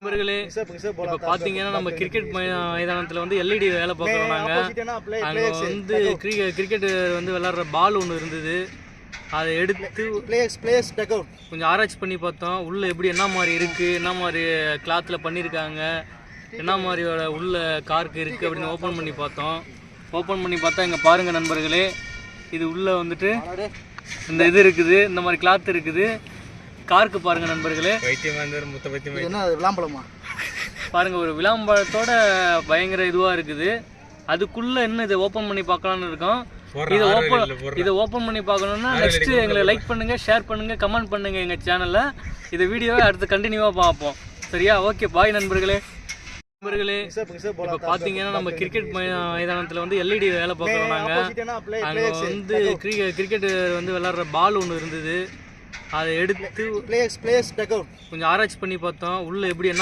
நண்பர்களே, இப்போ பார்த்தீங்கன்னா நம்ம கிரிக்கெட் மைதானத்தில் வந்து எல்இடி வேலை பார்க்குறோம். நாங்கள் அங்கே வந்து கிரிக்கெட் வந்து விளாட்ற பால் ஒன்று இருந்தது. அதை எடுத்து கொஞ்சம் ஆராய்ச்சி பண்ணி பார்த்தோம். உள்ளே எப்படி என்ன மாதிரி இருக்குது, என்ன மாதிரி கிளாத்தில் பண்ணியிருக்காங்க, என்ன மாதிரி உள்ள கார்க்கு இருக்குது அப்படின்னு ஓப்பன் பண்ணி பார்த்தோம். ஓப்பன் பண்ணி பார்த்தா இங்கே பாருங்கள் நண்பர்களே, இது உள்ளே வந்துட்டு இந்த இது இருக்குது, இந்த மாதிரி கிளாத் இருக்குது. கார்க்கு பாருங்க நண்பர்களே, விளாம்பழமா பாருங்க, ஒரு விளாம்பழத்தோட பயங்கர இதுவா இருக்குது. அதுக்குள்ள இன்னும் இதை ஓப்பன் பண்ணி பார்க்கலான்னு இருக்கோம். இதை ஓப்பன் பண்ணி பார்க்கணும்னா நெக்ஸ்ட் எங்களை லைக் பண்ணுங்க, ஷேர் பண்ணுங்க, கமெண்ட் பண்ணுங்க எங்க சேனல்ல. இந்த வீடியோவை அடுத்து கண்டினியூவா பார்ப்போம். சரியா? ஓகே, பாய் நண்பர்களே. நண்பர்களே, இப்போ பார்த்தீங்கன்னா நம்ம கிரிக்கெட் மைதானத்தில் வந்து எல்இடி வேலை பார்க்குறோம். நாங்கள் அங்கே வந்து கிரிக்கெட் வந்து விளாட்ற பால் ஒன்று இருந்தது. அதை எடுத்து கொஞ்சம் ஆராய்ச்சி பண்ணி பார்த்தோம். உள்ளே எப்படி என்ன